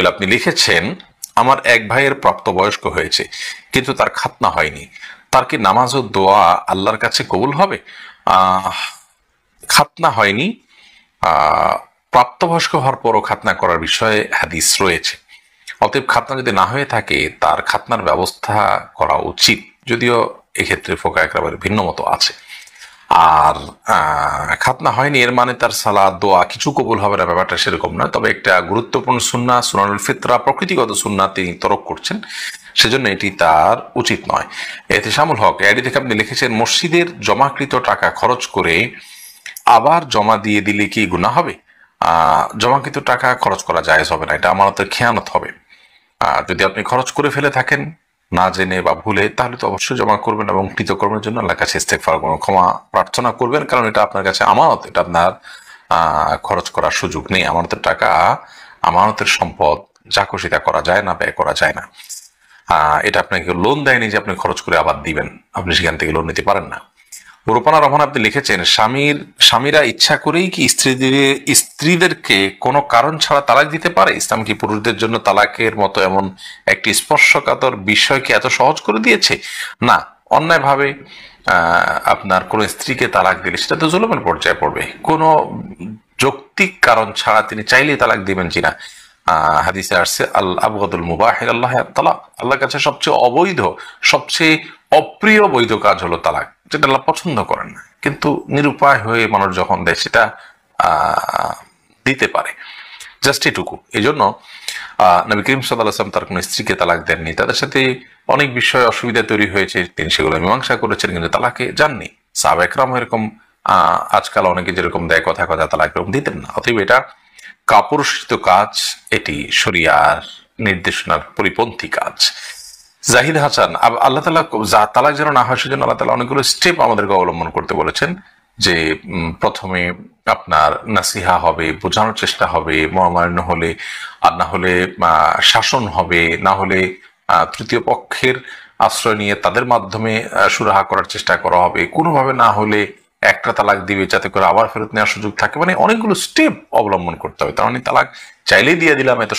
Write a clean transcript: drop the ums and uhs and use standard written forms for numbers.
জুয়েল, আপনি লিখেছেন আমার এক ভাইয়ের প্রাপ্তবয়স্ক হয়েছে কিন্তু তার খাতনা হয়নি, তার কি নামাজ ও দোয়া আল্লাহর কাছে কবুল হবে? খাতনা হয়নি, প্রাপ্তবয়স্ক হওয়ার পরও খাতনা করার বিষয়ে হাদিস রয়েছে। অতএব খাতনা যদি না হয়ে থাকে তার খাতনার ব্যবস্থা করা উচিত, যদিও এক্ষেত্রে ফোকা একবারে ভিন্ন মতো আছে। আর খাতনা হয়নি এর মানে তার সালাদ দোয়া কিছু কবুল হবে না, ব্যাপারটা সেরকম না। তবে একটা গুরুত্বপূর্ণ সুন্নাহ, সুনানুল ফিতরা, প্রকৃতিগত সুন্নাহ তিনি তরক করছেন, সেজন্য এটি তার উচিত নয়। এহতেশামুল হক এডি থেকে আপনি লিখেছেন, মসজিদের জমাকৃত টাকা খরচ করে আবার জমা দিয়ে দিলে কি গুনাহ হবে? জমাকৃত টাকা খরচ করা জায়েজ হবে না, এটা আমানতের খেয়ানত হবে। যদি আপনি খরচ করে ফেলে থাকেন না জেনে বা ভুলে, তাহলে তো অবশ্যই জমা করবেন এবং কৃতকর্মের জন্য আল্লাহর কাছে ইস্তেগফার ক্ষমা প্রার্থনা করবেন, কারণ এটা আপনার কাছে আমানত, এটা আপনার খরচ করার সুযোগ নেই। আমানতের টাকা, আমানতের সম্পদ, যা খুশি তা করা যায় না, ব্যয় করা যায় না। এটা আপনাকে লোন দেয়নি যে আপনি খরচ করে আবার দিবেন, আপনি সেখান থেকে লোন নিতে পারেন না। রূপনা রহমান আপনি লিখেছেন, স্বামীরা ইচ্ছা করেই কি স্ত্রীদেরকে কোনো কারণ ছাড়া তালাক দিতে পারে? ইসলাম কি পুরুষদের জন্য তালাকের মতো এমন একটি স্পর্শকাতর বিষয়কে এত সহজ করে দিয়েছে? না, অন্যায়ভাবে আপনার কোন স্ত্রীকে তালাক দিলে সেটা তো জুলুমের পর্যায়ে পড়বে। কোনো যৌক্তিক কারণ ছাড়া তিনি চাইলেই তালাক দিবেন কিনা? হাদিসে আসছে, আল আবগাদুল মুবাহ ইলাল্লাহ তালাক, আল্লাহর কাছে সবচেয়ে অবৈধ, সবচেয়ে অপ্রিয় বৈধ কাজ হলো তালাক, যেটা আল্লাহ পছন্দ করেন না, কিন্তু নিরুপায় হয়ে মানুষ যখন দেয় সেটা দিতে পারে। জাস্ট এটুকু। এই জন্য নবী করিম সাল্লাল্লাহু আলাইহি ওয়াসাল্লাম তার কোন স্ত্রীকে তালাক দেননি। তাদের সাথে অনেক বিষয়ে অসুবিধা তৈরি হয়েছে, তিনি সেগুলো মীমাংসা করেছেন, কিন্তু তালাকে যাননি। সাহাবা একরাম এরকম আজকাল অনেকে যেরকম দেয় কথা কথা তালাক, এরকম দিতেন না। অতএব এটা কাপুরুষিত কাজ, এটি শরিয়ার নির্দেশনার পরিপন্থী কাজ। জাহিদ হাসান, আল্লাহ তাআলা তালাক যেন না হয় সেজন্য আল্লাহ তাআলা অনেকগুলো স্টেপ আমাদেরকে অবলম্বন করতে বলেছেন। যে প্রথমে আপনার নাসিহা হবে, বোঝানোর চেষ্টা হবে, মনোমালিন্য হলে, আর না হলে শাসন হবে, না হলে তৃতীয় পক্ষের আশ্রয় নিয়ে তাদের মাধ্যমে সুরাহা করার চেষ্টা করা হবে, কোনোভাবে না হলে একটা তালাক দিবে যাতে করে আবার ফেরত নেওয়ার সুযোগ থাকে। মানে অনেকগুলো স্টেপ অবলম্বন করতে হবে। তার মানে তালাক চাইলেই দিয়ে দিলাম এত